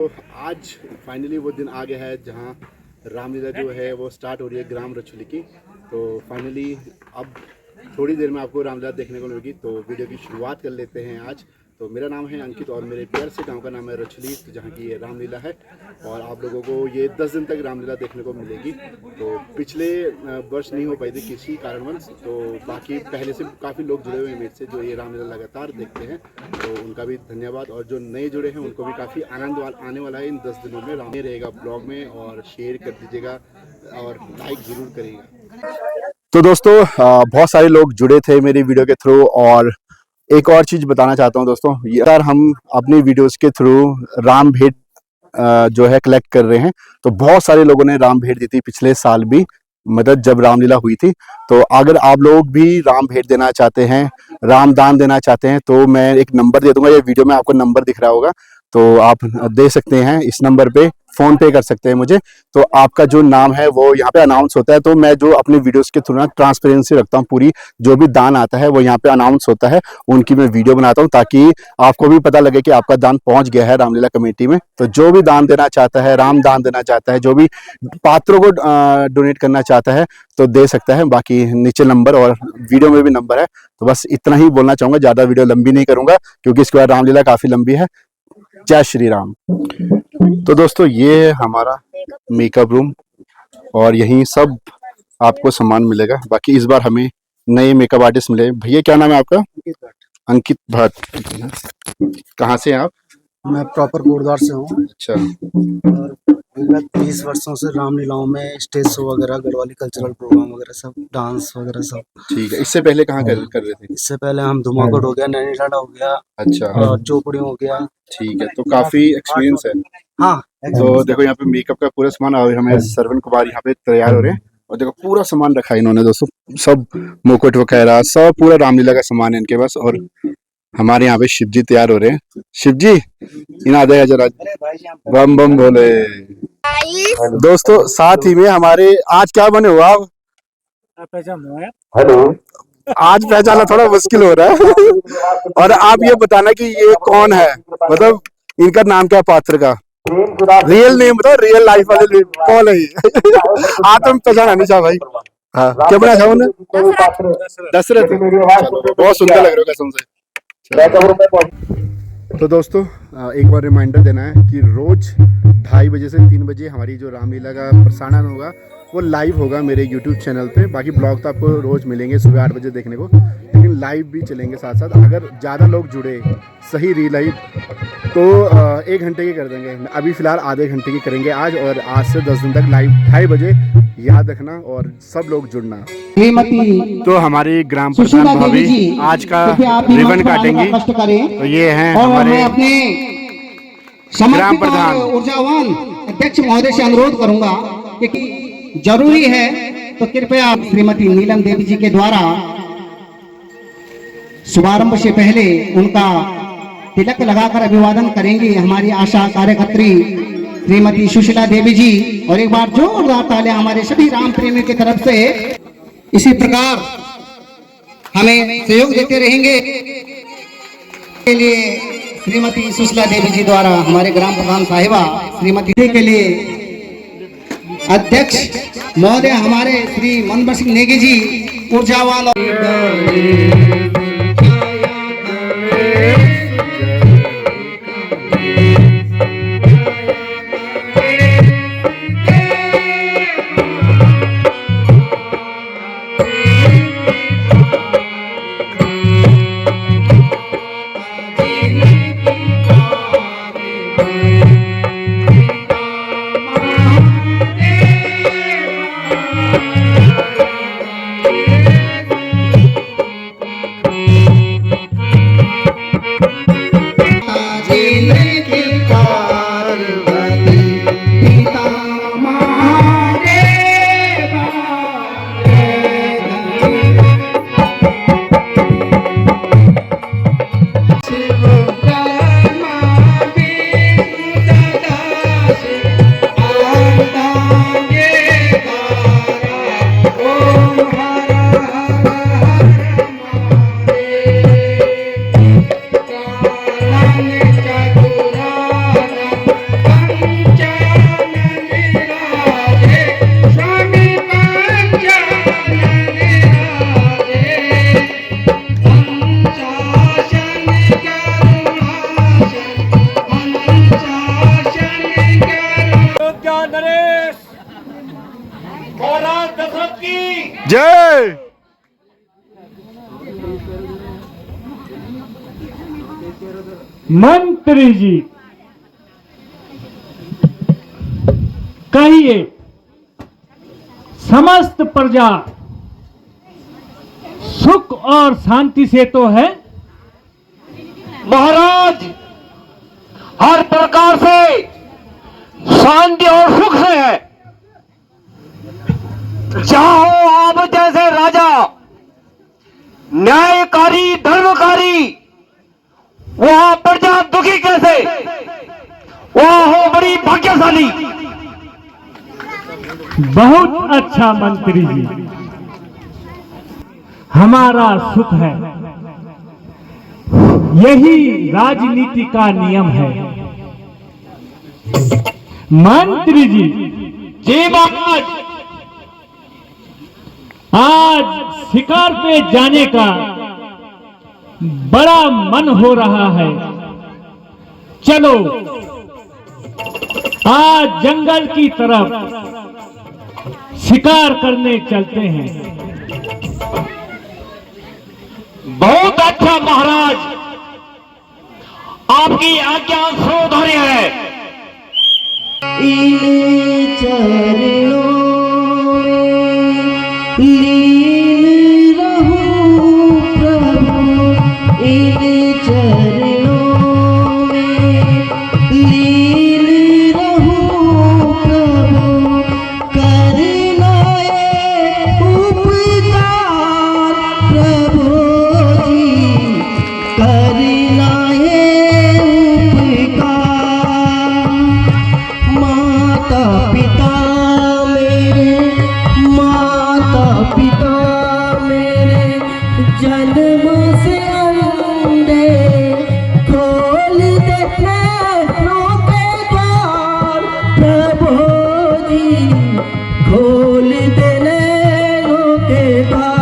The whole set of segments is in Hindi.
तो आज फाइनली वो दिन आ गया है जहाँ रामलीला जो है वो स्टार्ट हो रही है ग्राम रछुली की। तो फाइनली अब थोड़ी देर में आपको रामलीला देखने को मिलेगी। तो वीडियो की शुरुआत कर लेते हैं आज। तो मेरा नाम है अंकित और मेरे प्यार से गांव का नाम है रछुली, जहाँ की ये रामलीला है। और आप लोगों को ये 10 दिन तक रामलीला देखने को मिलेगी। तो पिछले वर्ष नहीं हो पाई थी किसी कारणवश, तो बाकी पहले से काफ़ी लोग जुड़े हुए हैं मेरे से जो ये रामलीला लगातार देखते हैं, तो उनका भी धन्यवाद। और जो नए जुड़े हैं उनको भी काफ़ी आनंद आने वाला है इन 10 दिनों में। राम रहेगा ब्लॉग में, और शेयर कर दीजिएगा और लाइक ज़रूर करिएगा। तो दोस्तों बहुत सारे लोग जुड़े थे मेरी वीडियो के थ्रू। और एक और चीज़ बताना चाहता हूँ दोस्तों, यार हम अपनी वीडियोस के थ्रू राम भेंट जो है कलेक्ट कर रहे हैं। तो बहुत सारे लोगों ने राम भेंट दी थी पिछले साल भी, मतलब जब रामलीला हुई थी। तो अगर आप लोग भी राम भेंट देना चाहते हैं, राम दान देना चाहते हैं, तो मैं एक नंबर दे दूंगा। ये वीडियो में आपको नंबर दिख रहा होगा, तो आप दे सकते हैं इस नंबर पे, फ़ोन पे कर सकते हैं मुझे। तो आपका जो नाम है वो यहाँ पे अनाउंस होता है। तो मैं जो अपनी वीडियोस के थ्रू ना ट्रांसपेरेंसी रखता हूँ पूरी, जो भी दान आता है वो यहाँ पे अनाउंस होता है, उनकी मैं वीडियो बनाता हूँ ताकि आपको भी पता लगे कि आपका दान पहुँच गया है रामलीला कमेटी में। तो जो भी दान देना चाहता है, राम दान देना चाहता है, जो भी पात्रों को डोनेट करना चाहता है तो दे सकता है। बाकी नीचे नंबर और वीडियो में भी नंबर है। तो बस इतना ही बोलना चाहूँगा, ज़्यादा वीडियो लंबी नहीं करूँगा क्योंकि इसके बाद रामलीला काफ़ी लंबी है। जय श्री राम। तो दोस्तों ये है हमारा मेकअप रूम और यहीं सब आपको सामान मिलेगा। बाकी इस बार हमें नए मेकअप आर्टिस्ट मिले। भैया क्या नाम है आपका? अंकित भट्ट। कहाँ से हैं आप? मैं प्रॉपर गुरुद्वार से हूँ। अच्छा। और विगत 20 वर्षों से रामलीलाओं में स्टेज शो वगैरह, गढ़वाली कल्चरल प्रोग्राम वगैरह सब, डांस वगैरह सब। ठीक है, इससे पहले कहाँ कर रहे थे? इससे पहले हम धुमाकोट हो गया, नैनीताल हो गया, अच्छा। और चोपड़ी हो गया। ठीक है, तो काफी एक्सपीरियंस है। हाँ, तो देखो यहाँ पे मेकअप का पूरा सामान, और हमें श्रवण कुमार यहाँ पे तैयार हो रहे हैं। और देखो पूरा सामान रखा है इन्होंने दोस्तों, सब मुकुट वगैरह सब पूरा रामलीला का सामान है इनके पास। और हमारे यहाँ पे शिव जी तैयार हो रहे हैं। शिव जी इन आ जाएगा जरा, बम बम बोले। दोस्तों साथ ही में हमारे आज क्या बने हो आप? हेलो। आज पहचाना थोड़ा मुश्किल हो रहा है। और आप ये बताना कि ये कौन है, मतलब इनका नाम क्या, पात्र का रियल नेम बताओ, रियल लाइफ वाले नेम कौन है ये? आप तुम पहचाना नहीं चाह भाई। हाँ, क्या बना था उन्हें? दशरथ। बहुत सुंदर लग रहे हो कसम से। तो दोस्तों एक बार रिमाइंडर देना है कि रोज 2:30 बजे से 3 बजे हमारी जो रामलीला का प्रसारण होगा वो लाइव होगा मेरे YouTube चैनल पे। बाकी ब्लॉग तो आपको रोज मिलेंगे सुबह 8 बजे देखने को, लेकिन लाइव भी चलेंगे साथ साथ। अगर ज़्यादा लोग जुड़े सही लाइव तो 1 घंटे की कर देंगे। अभी फ़िलहाल आधे घंटे की करेंगे आज, और आज से 10 दिन तक लाइव 2:30 बजे, याद रखना और सब लोग जुड़ना। तो हमारी ग्राम प्रधान भाभी आज का रिबन काटेंगी। तो ये हैं हमारे ग्राम प्रधान। ऊर्जावान अध्यक्ष महोदय से अनुरोध करूंगा कि जरूरी है तो कृपया श्रीमती नीलम देवी जी के द्वारा शुभारंभ से पहले उनका तिलक लगाकर अभिवादन करेंगी हमारी आशा कार्यकर्त्री श्रीमती सुशीला देवी जी। और एक बार जोरदार तालियां हमारे सभी राम प्रेमियों की तरफ से। इसी प्रकार हमें सहयोग देते रहेंगे के लिए श्रीमती सुशीला देवी जी द्वारा हमारे ग्राम प्रधान साहिबा श्रीमती के लिए अध्यक्ष महोदय हमारे श्री मनोहर सिंह नेगी जी ऊर्जावान जय। मंत्री जी कहिए, समस्त प्रजा सुख और शांति से तो है? महाराज, हर प्रकार से शांति और सुख से है। चाहो आप जैसे राजा, न्यायकारी, धर्मकारी, वहां प्रजा दुखी कैसे, वहां हो बड़ी भाग्यशाली। बहुत अच्छा मंत्री जी, हमारा सुख है, यही राजनीति का नियम है। मंत्री जी, जी महाराज, आज शिकार पे जाने का बड़ा मन हो रहा है। चलो आज जंगल की तरफ शिकार करने चलते हैं। बहुत अच्छा महाराज, आपकी आज्ञा सुधारी है। इन चरणों में लीन रहूं प्रभु, इन चरणों में लीन रहूं प्रभु, करना ये उपकार प्रभु जी, करना ये उपकार। माता पिता मेरे, माता पिता मेरे, जन्म से अंधे, खोल दे नैनों के द्वार प्रभु जी, खोल दे नैनों के द्वार।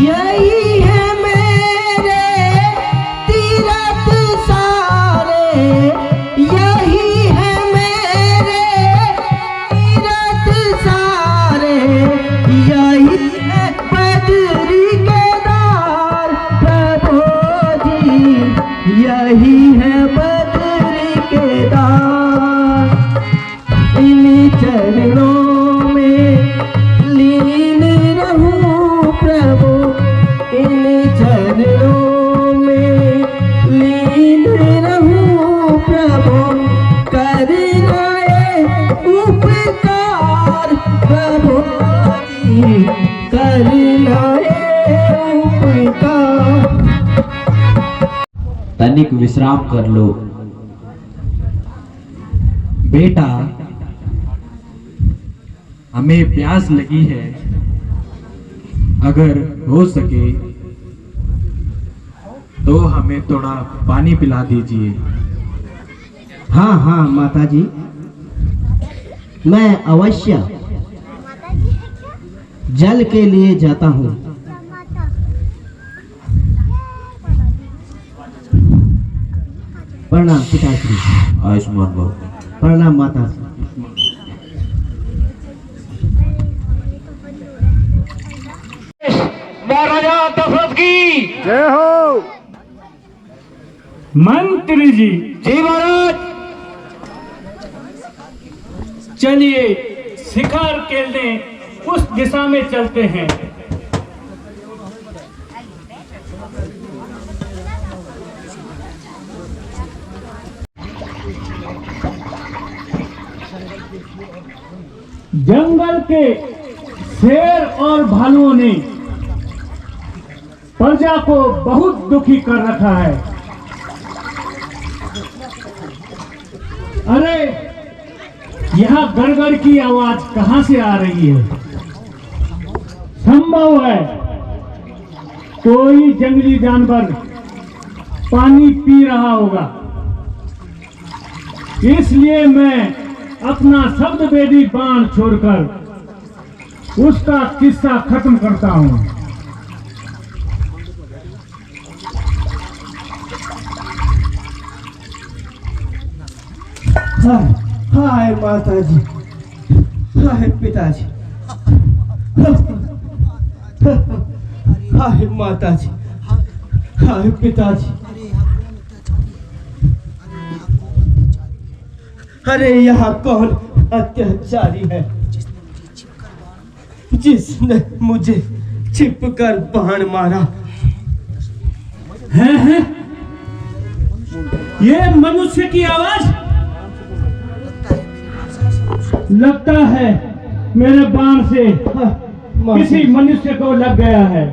यही है मेरे तीरथ सारे, यही है मेरे तीरथ सारे, यही है बद्री केदार प्रभु जी, यही है बद्री केदार। इन चरणों में लीन रहूं प्रभु, इन चरणों में लीन रहूं प्रभु, करना ये उपकार प्रभु जी, करना ये उपकार। तनिक विश्राम कर लो बेटा, हमें प्यास लगी है, अगर हो सके तो हमें थोड़ा पानी पिला दीजिए। हाँ हाँ माता जी, मैं अवश्य जल के लिए जाता हूँ। प्रणाम पिताश्री। आयुष्मान भव। प्रणाम माता। महाराजा दशरथ की जय हो। मंत्री जी जी महाराज। चलिए शिकार खेलने उस दिशा में चलते हैं। जंगल के शेर और भालुओं ने प्रजा को बहुत दुखी कर रखा है। अरे यहाँ गड़गड़ की आवाज कहां से आ रही है? संभव है कोई जंगली जानवर पानी पी रहा होगा, इसलिए मैं अपना शब्द वेदी बाण छोड़कर उसका किस्सा खत्म करता हूं। हाय हाय माता जी, हाय पिताजी, हाय माता जी, हाय पिताजी। अरे यहाँ कौन अत्याचारी है जिसने मुझे छिपकर बाण मारा? है ये मनुष्य की आवाज लगता है मेरे बाण से किसी मनुष्य को लग गया है।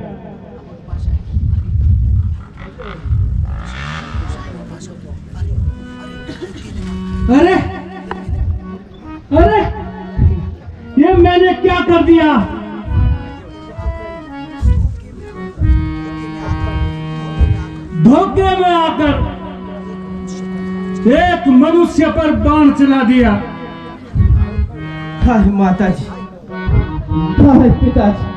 अरे अरे ये मैंने क्या कर दिया? धोखे में आकर एक मनुष्य पर बाण चला दिया। हाय माता जी, हाय पिताजी।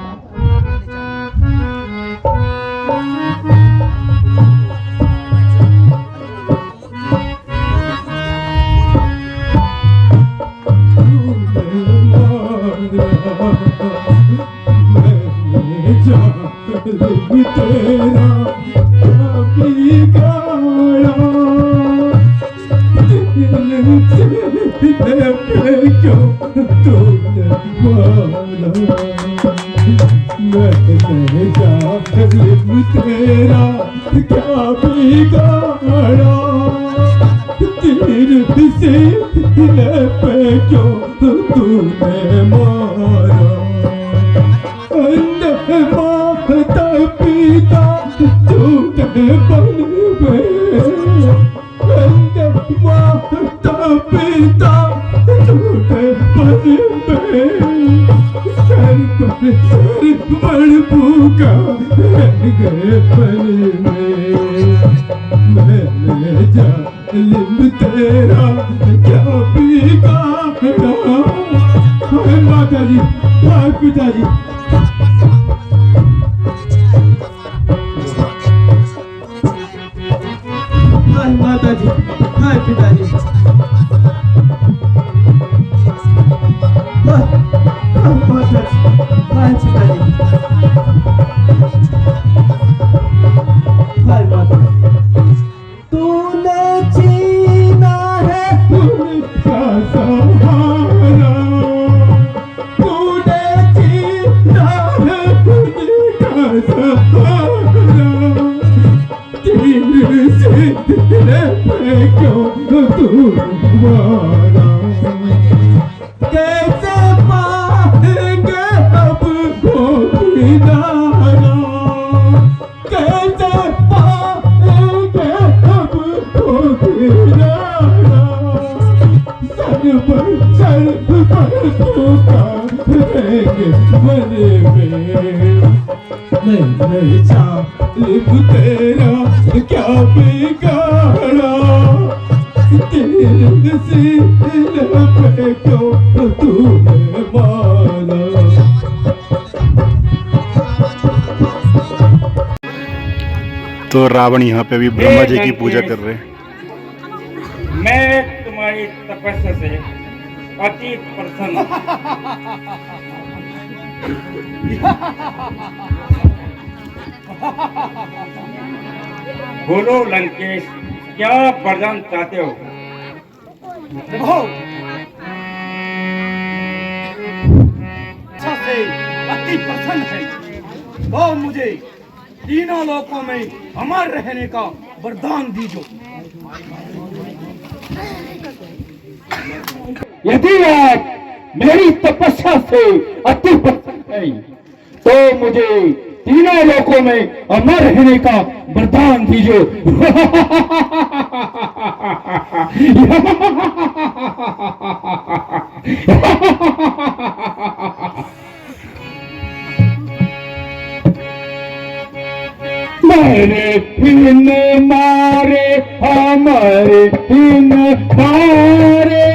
तो रावण यहाँ पे भी ब्रह्मा जी की पूजा कर रहे हैं। मैं तुम्हारी तपस्या से अति प्रसन्न बोलो लंकेश, क्या वरदान चाहते हो? अच्छा से अति प्रसन्न है, वो मुझे तीनों लोकों में अमर रहने का वरदान दीजो। यदि आप मेरी तपस्या से अति प्रसन्न हैं, तो मुझे तीनों लोकों में अमर रहने का वरदान दीजिए। मेरे हिन मारे हमारे हिन मारे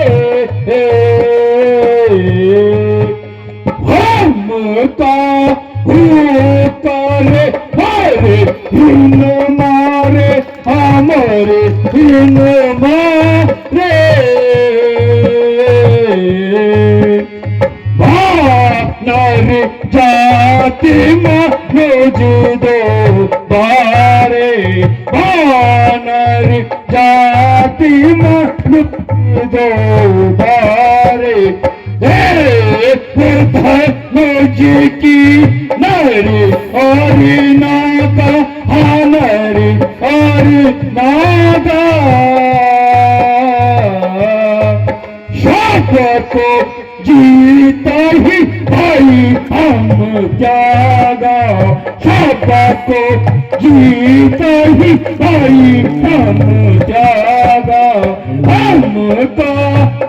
हमारे इन मारे नर जाति मनुज दो बारे नर जाति मनुज दो बारे धनुज की नरी और नागा नरी और नागा शाप को जीता ही भाई हम जागा शाप को जीता ही भाई हम जागा हमका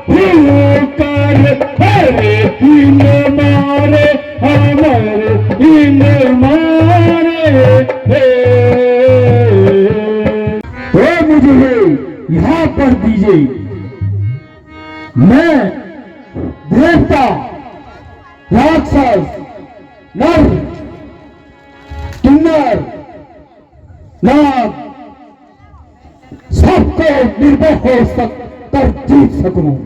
भूकर हरे इन मारे हमारे इन मारे तो मुझे यहाँ पर दीजिए मैं देवता राक्षस नर किन्नर नाग सबको निर्भय हो कर जीत सकूं।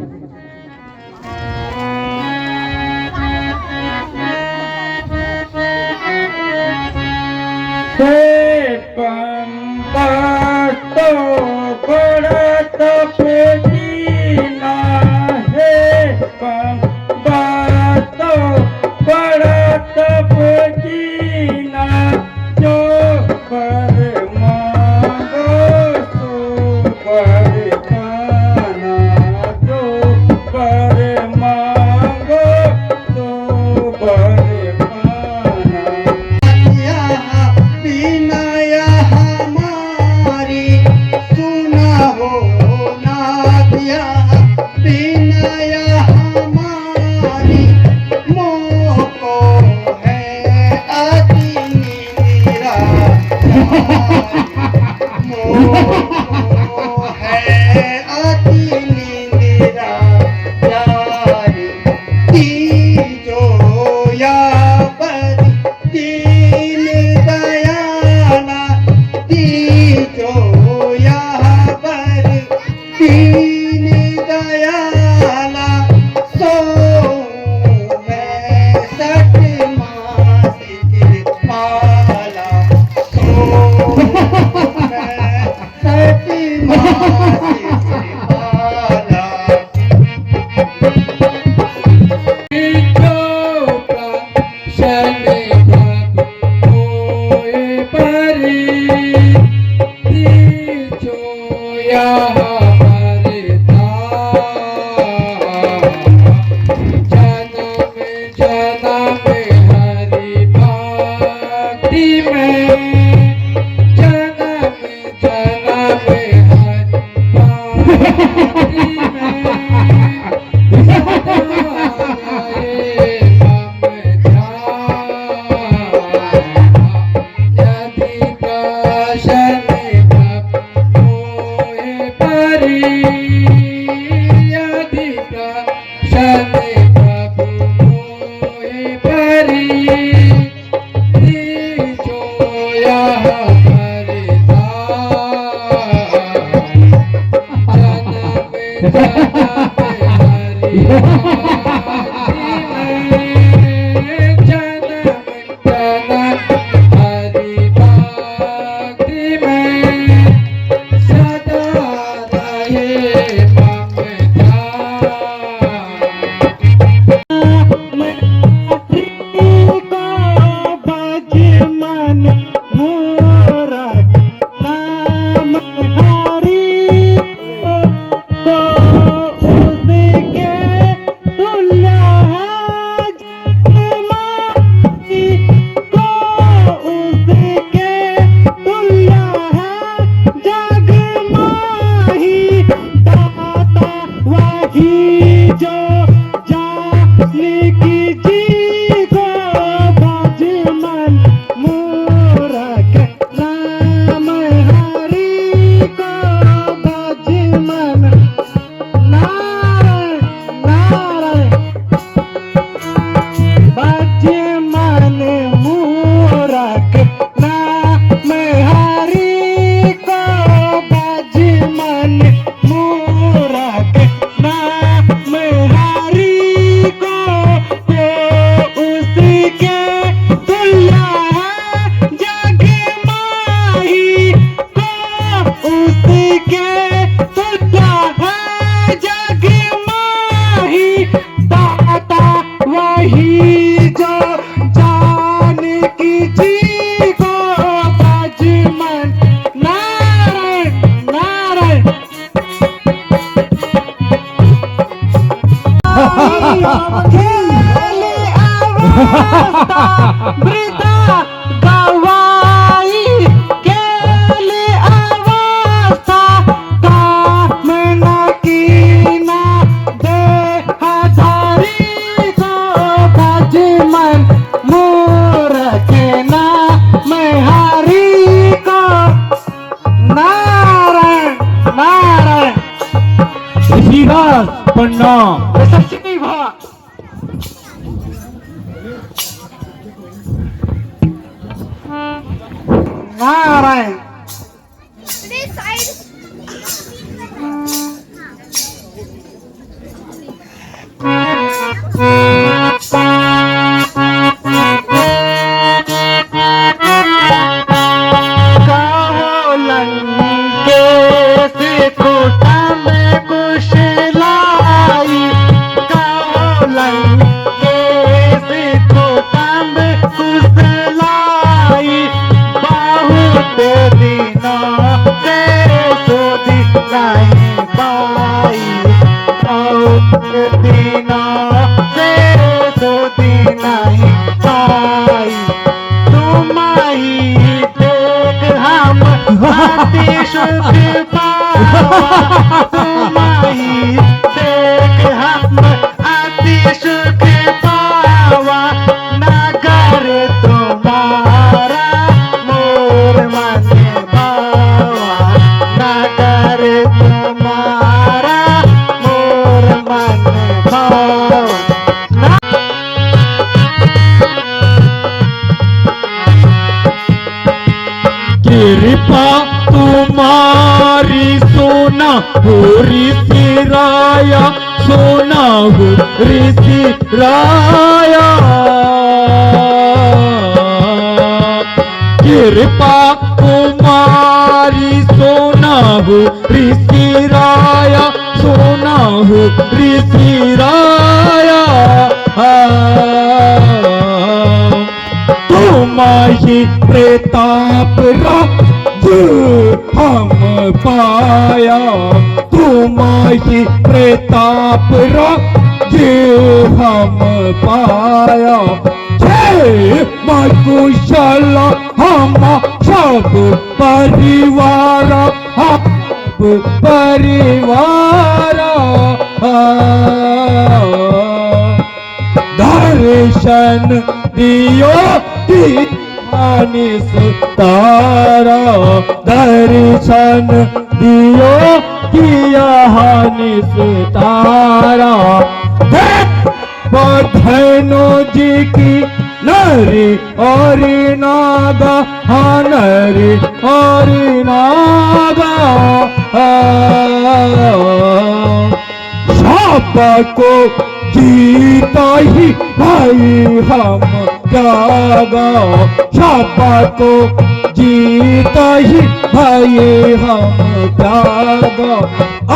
खेले अवस्था वृथा गवाई, खेले अवस्था कामना कीना देहधारी को भज मन मूर्ख ना मैं हरि को। नारायण नारायण ऋषिराज प्रणाम। यशस्वी भव। नारायण कहो लंके से कुटुंब कुशलाई, कहो लंके से कुटुंब कुशलाई, बहुत दिनों से सुधि नहीं पाई, बहुत दिनों से सुधि नहीं पाई, तुम्हारी देख हम अति सुख पावा, तुम्हारी देख हम अति सुख पावा, नगर तुम्हारा मोर मन भावा, नगर तुम्हारा मोर मन भावा। कृपा तुम्हारी सोना हो ऋषि राया, सोना हो ऋषि राया, कृपा तुम्हारी सोना हो ऋषि राया, सोना हो ऋषि राया, तुम्हारी प्रताप राज हम पाया, तुम्हारी प्रताप राज हम पाया, जय माँ कुशल हम सब परिवार, सब परिवार, दर्शन दियो दीवानिस तारा, दर्शन दियो किया हानिस तारा, बधनो जी की नरी और नागा, हाँ नरी और नागा, सबको जीता ही भाई हम जागा, सबको जीता ही भाई हम जागा,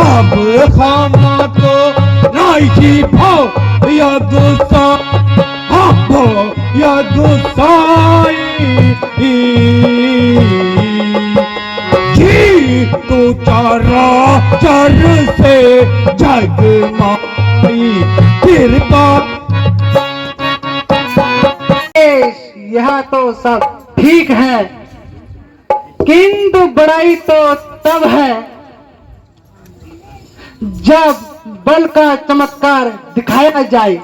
अब हम तो नहीं भाव या गुस्सा, अब या गुस्साई जी तो चारा चर से जग माई, कृपा। यह तो सब ठीक है, किंतु बड़ाई तो तब है जब बल का चमत्कार दिखाया जाए।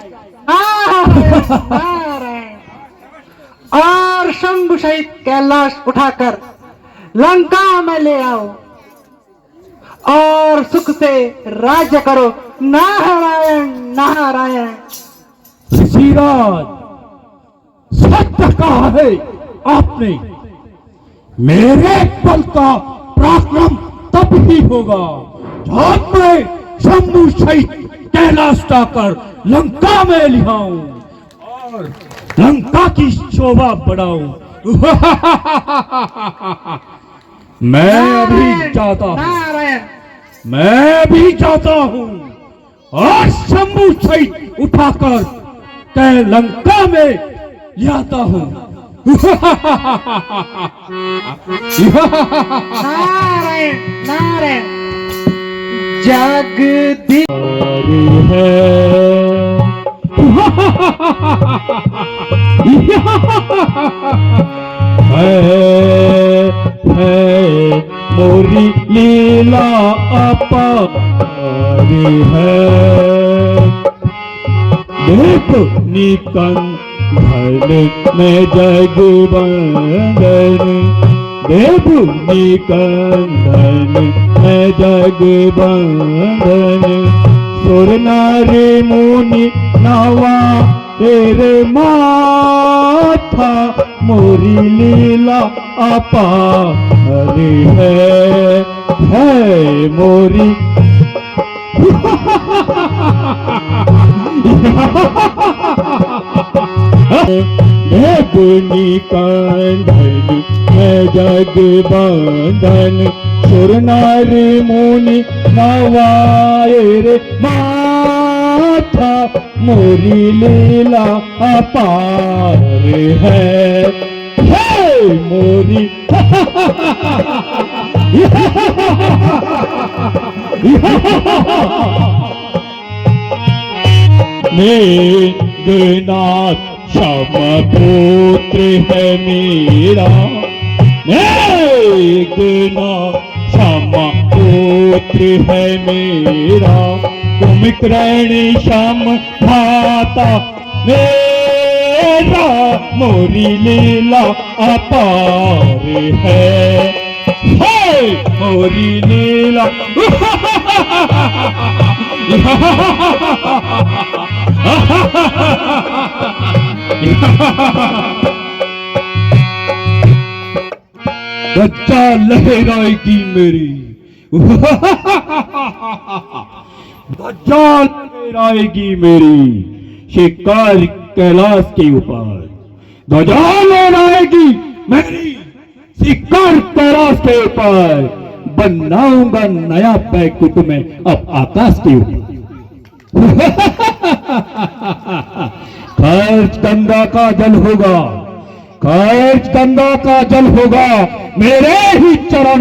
और शंभु सहित कैलाश उठाकर लंका में ले आओ और सुख से राज्य करो। नारायण नारायण। ऋषिराज, सत्य कहा है आपने, मेरे बल का पराक्रम तब ही होगा जब मैं शंभु सहित कैलाश उठाकर लंका में ले आऊं और लंका की शोभा बढ़ाऊं। मैं अभी जाता हूं, मैं भी जाता हूं और शंभु सहित उठाकर कै लंका में लाता हूं। नारायण नारायण। जगदीश है है मोरी लीला अपारी है। देख निकंदन में जग बंदन, देव निकंदन में जग बंदन, सुर नारी मुनि नावा तेरे माथा, मोरी लीला अपारी है मोरी देव निकंदन में जग बंदन, सुर नारी मुनि नवाए रे माथा, मोरी लीला अपार है मोरी मेघनाथ श्याम पुत्र है मेरा, मेघनाथ श्याम पुत्र है मेरा, कुंभकर्ण श्याम भाता मेरा, मोरी लीला अपार है मोरी लीला बच्चा लहराएगी मेरी, बच्चा लहराएगी मेरी, शिकार कैलाश के ऊपर ध्वजा लहराएगी मेरी, शिकार कैलाश के ऊपर, बनाऊंगा नया बैकुंठ में अब आकाश के ऊपर। खर्च गंगा का जल होगा, खर्च गंगा का जल होगा मेरे ही चरण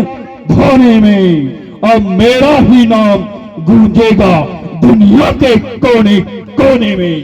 धोने में, और मेरा ही नाम गूंजेगा दुनिया के कोने कोने में।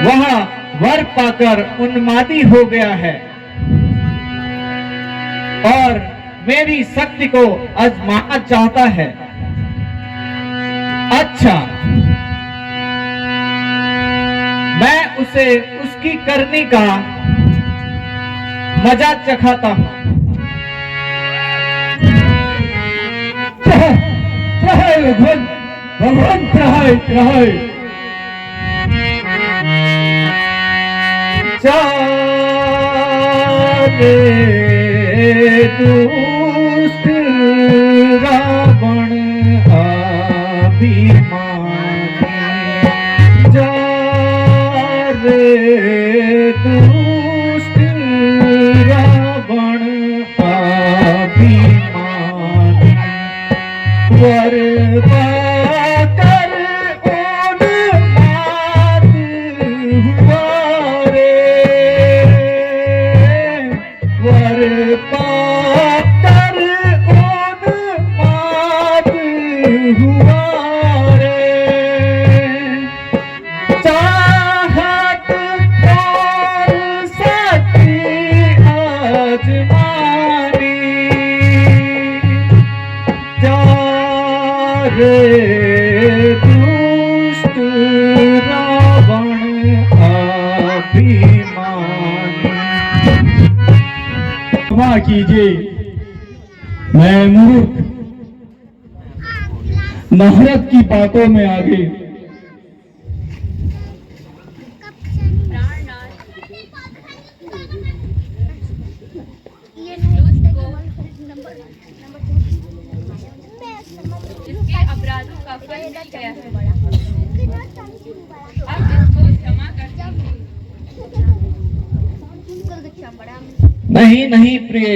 वह वर पाकर उन्मादी हो गया है और मेरी शक्ति को आजमाना चाहता है। अच्छा, मैं उसे उसकी करनी का मजा चखाता हूं। भगवान भगवान त्राहि चाले दुष्ट रावण अभिमानी, जाले दुष्ट रावण अभिमानी, वर पाकर उन्माद हुआ रे, वर पाकर उन्माद हुआ रे, चाहत और सती आजमानी, रे दुष्ट रावण अभिमानी। क्षमा कीजिए, मैं मूर्ख महाराज की बातों में आ गई। इसके अपराधों का फल मिल गया है। अब इसको क्षमा कर दीजिए। नहीं नहीं प्रिय,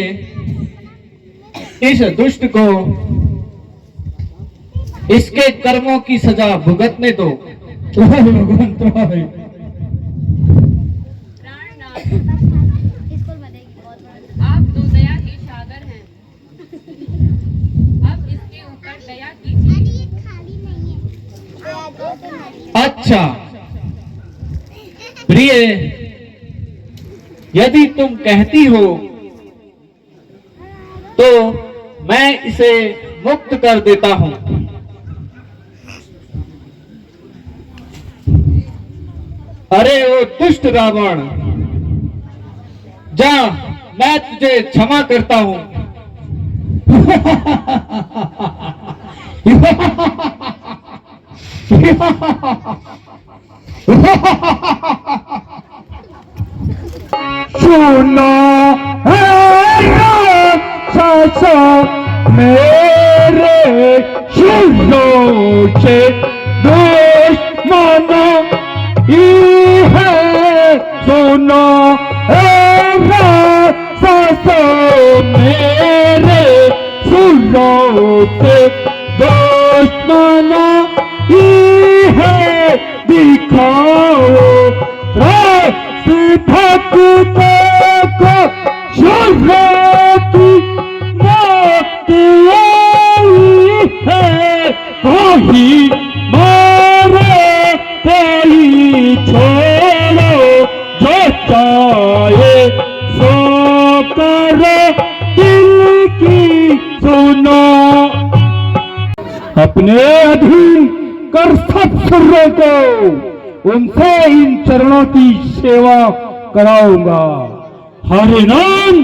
इस दुष्ट को इसके कर्मों की सजा भुगतने दो। आप तो दया के सागर हैं। अब इसके ऊपर दया कीजिए। अच्छा प्रिय, यदि तुम कहती हो तो मैं इसे मुक्त कर देता हूं। अरे ओ दुष्ट रावण, जा, मैं तुझे क्षमा करता हूं। सुनो राक्षस मेरे सुनो से दुश्मन ही है। सुनो राक्षस मेरे सुनो से दुश्मन ही है। दिखाओ भक्तों को की मौत आई है। कोई मारे कोई छोड़ो, जो चाहे सो करो, दिल की सुनो। अपने अधीन कर सब सुरों को, उनसे इन चरणों की सेवा कराऊंगा। हरे नाम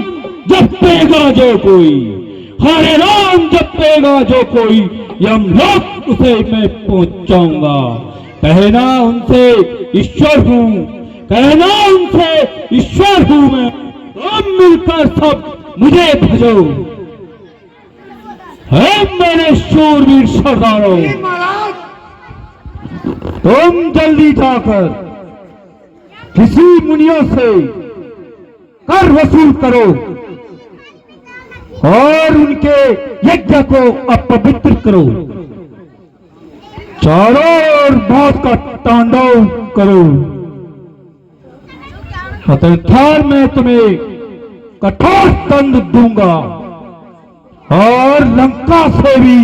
जपेगा जो कोई, हरे नाम जपेगा जो कोई, यमलोक उसे मैं पहुंचाऊंगा। कहना उनसे ईश्वर हूं, कहना उनसे ईश्वर हूं मैं। तुम मिलकर सब मुझे भजो। है मेरे शूरवीर सरदारों, तुम जल्दी जाकर किसी मुनियों से कर वसूल करो और उनके यज्ञ को अपवित्र करो। चारों ओर मौत का तांडव करो। अन्यथा मैं तुम्हें कठोर दंड दूंगा और लंका से भी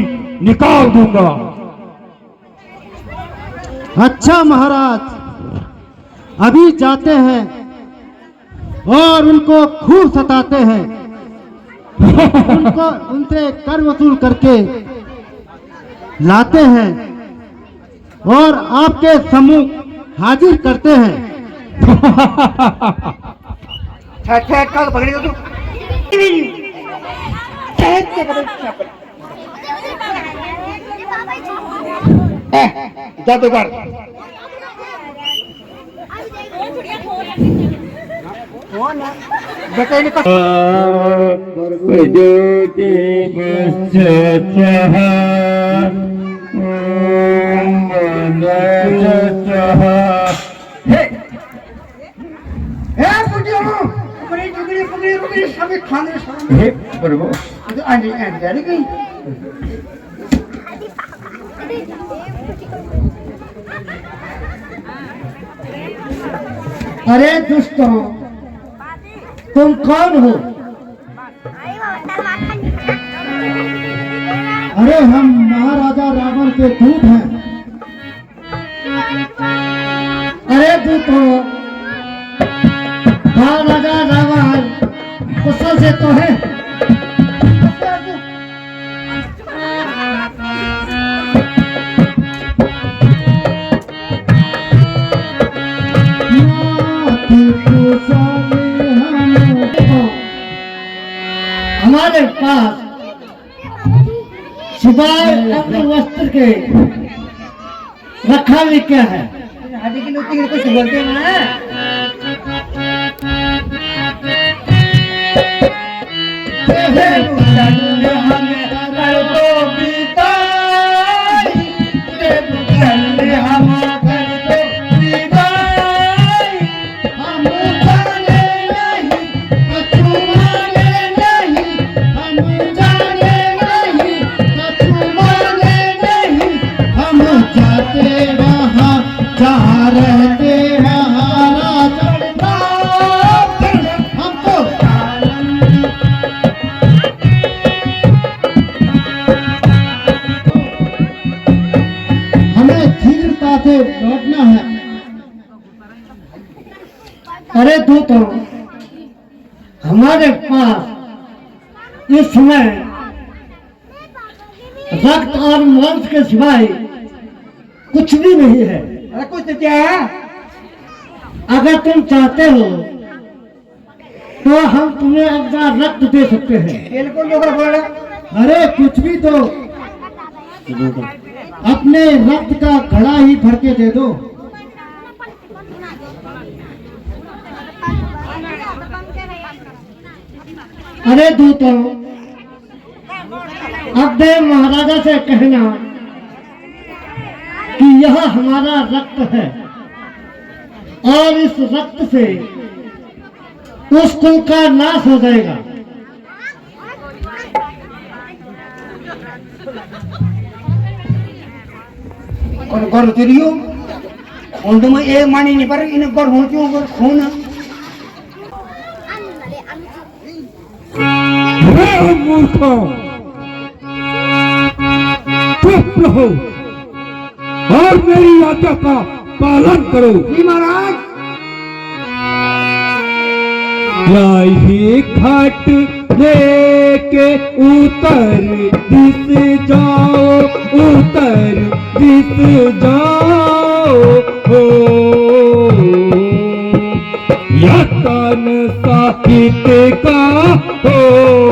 निकाल दूंगा। अच्छा महाराज, अभी जाते हैं और उनको खूब सताते हैं। उनसे कर वसूल करके लाते हैं और आपके सम्मुख हाजिर करते हैं। जादूगर अरे दुष्टों, तुम कौन हो? अरे हम महाराजा रावण के दूत हैं। अरे दूतों, महाराजा रावण कुशल से तो है। हमारे पास सिवाय अपने वस्त्र के रखा भी क्या है? आदि के लोग कुछ बोलते हैं ना। लौटना है। अरे दूतों, हमारे पास इस समय रक्त और मांस के सिवाय कुछ भी नहीं है। अरे कुछ तो क्या है? अगर तुम चाहते हो तो हम तुम्हें अपना रक्त दे सकते हैं। बिल्कुल लोग बोल रहे। अरे कुछ भी तो अपने रक्त का घड़ा ही भर के दे दो। अरे दूतों, अब देव महाराजा से कहना कि यह हमारा रक्त है और इस रक्त से उस कुल का नाश हो जाएगा। और गौर तेरियो खून तो मैं एक मानी नहीं पर इन्हें गौर हो क्यों गौर खून मूर्खों, चुप रहो और मेरी आज्ञा का पालन करो। जी महाराज। यही घाट लेके उतर दिस जाओ, उतर दिस जाओ हो। यतन साहित्य का हो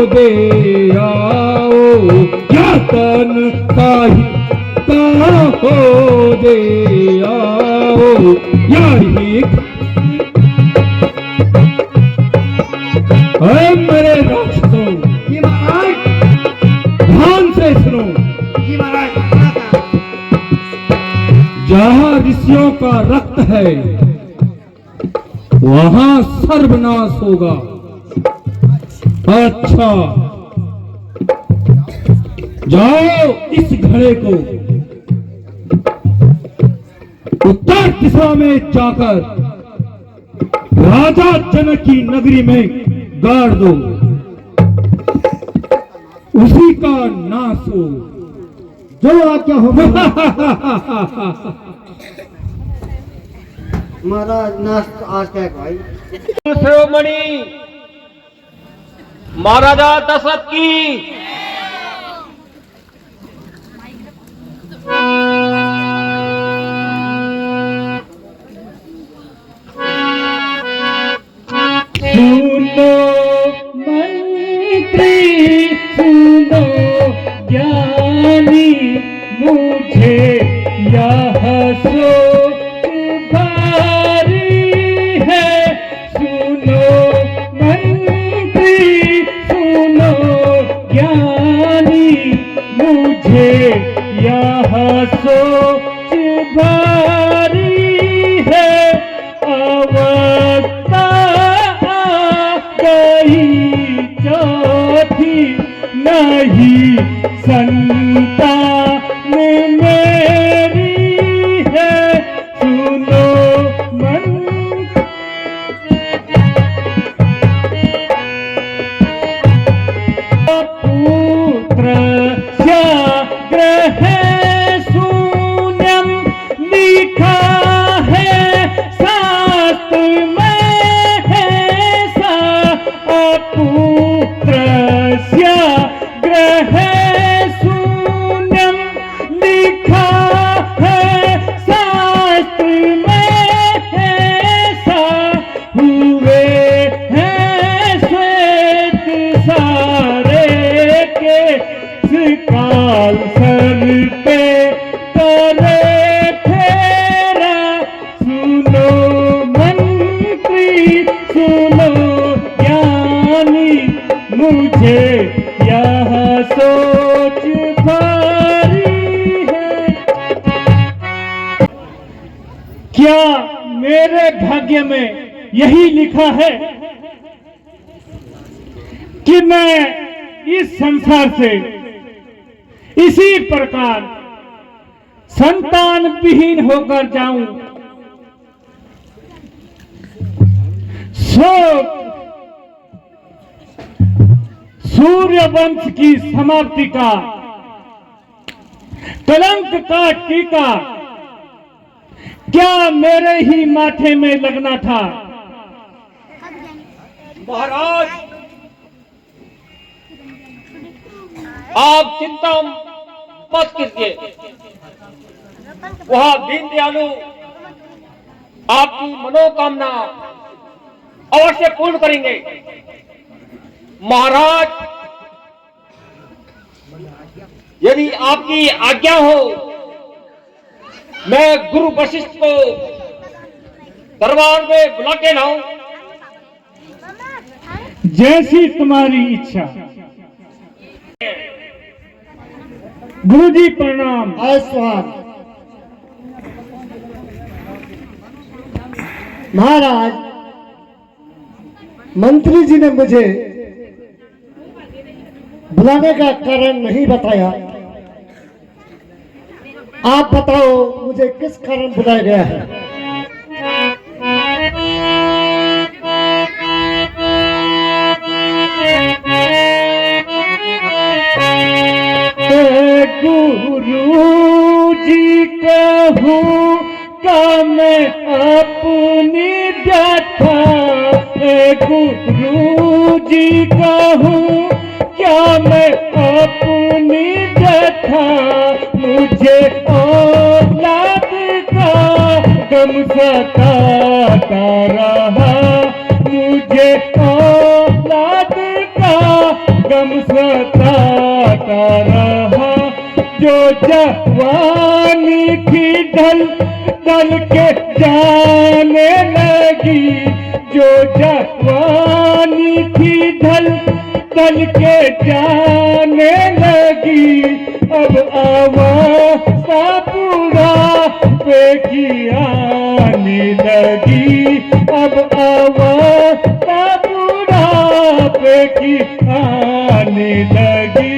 दे आओ, यतन साहित्य का हो दे आओ। यही मेरे राक्षसों, जी महाराज। ध्यान से सुनो। जी महाराज। जहाँ ऋषियों का रक्त है वहाँ सर्वनाश होगा। अच्छा, जाओ इस घड़े को उत्तर दिशा में जाकर राजा जनक की नगरी में गाड़ दो, उसी का नाश हो। जो आज्ञा हो महाराज नाश आज तक भाई। शिरोमणि महाराजा दशरथ की सुनो मंत्री, सुनो ज्ञानी, मुझे यह सोच भारी है। सुनो मंत्री, सुनो ज्ञानी, मुझे यह सोच भारी है। अवस्था गई चौथी, नहीं संतान मेरी है। सुनो पुत्र ग्रह शून्यम लिखा है शास्त्र में है सा। पुत्रस्य ग्रह शून्यम लिखा है शास्त्र में है सा। हुए हैं श्वेत सारे मुझे यह सोच भारी है, क्या मेरे भाग्य में यही लिखा है कि मैं इस संसार से इसी प्रकार संतान विहीन होकर जाऊं। सूर्य वंश की समाप्ति का कलंक का टीका क्या मेरे ही माथे में लगना था? महाराज, आप चिंता मत कीजिए, वह दीनदयालु आपकी मनोकामना अवश्य पूर्ण करेंगे। महाराज, यदि आपकी आज्ञा हो, मैं गुरु वशिष्ठ को दरबार में बुला के लाऊं। जैसी तुम्हारी इच्छा। गुरुजी प्रणाम। महाराज, मंत्री जी ने मुझे बुलाने का कारण नहीं बताया, आप बताओ मुझे किस कारण बुलाया गया है? गुरु जी कहूँ का मैं अपनी व्यथा, गुरु जी कहूँ क्या मैं अपनी व्यथा, मुझे औलाद का गम सताता रहा, मुझे औलाद का गम सताता रहा, जो जवानी की ढल ढल के जाने लगी, जो जवानी की ढल ढल के जाने लगी, अब अवस्था बुढ़ापे की आने लगी, अब अवस्था बुढ़ापे की आने लगी।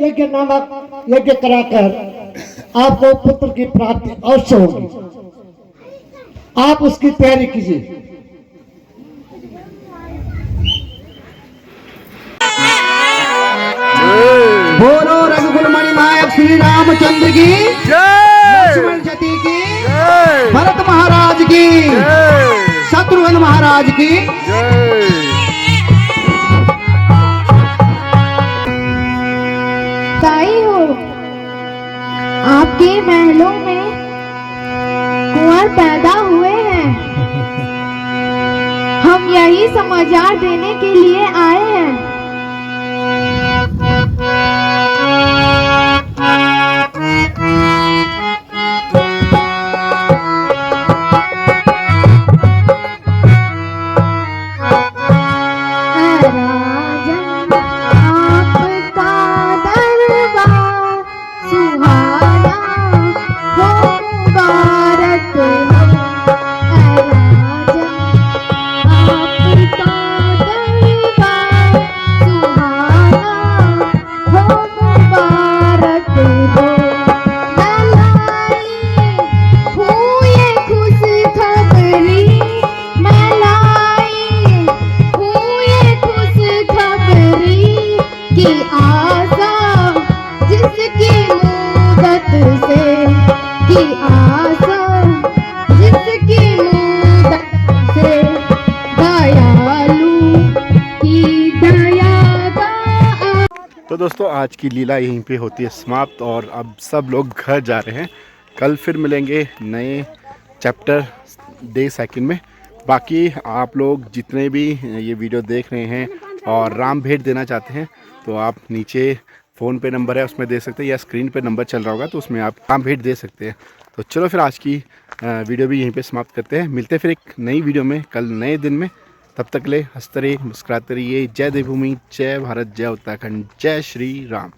यज्ञ नामक यज्ञ कराकर आपको पुत्र की प्राप्ति अवश्य होगी, आप उसकी तैयारी कीजिए। बोलो रघुकुलमणि नायक श्री रामचंद्र की जय, लक्ष्मण सती की जय, भरत महाराज की जय, शत्रुघ्न महाराज की जय। ताई हो, आपके महलों में कुंवर पैदा हुए हैं, हम यही समाचार देने के लिए आए हैं। तो दोस्तों आज की लीला यहीं पे होती है समाप्त और अब सब लोग घर जा रहे हैं। कल फिर मिलेंगे नए चैप्टर डे 2 में। बाकी आप लोग जितने भी ये वीडियो देख रहे हैं और राम भेंट देना चाहते हैं तो आप नीचे फ़ोन पे नंबर है उसमें दे सकते हैं, या स्क्रीन पे नंबर चल रहा होगा तो उसमें आप राम भेंट दे सकते हैं। तो चलो फिर आज की वीडियो भी यहीं पे समाप्त करते हैं। मिलते हैं फिर एक नई वीडियो में कल नए दिन में। तब तक ले हंसते रहिए, मुस्कुराते रहिए। जय देवभूमि, जय भारत, जय उत्तराखंड, जय श्री राम।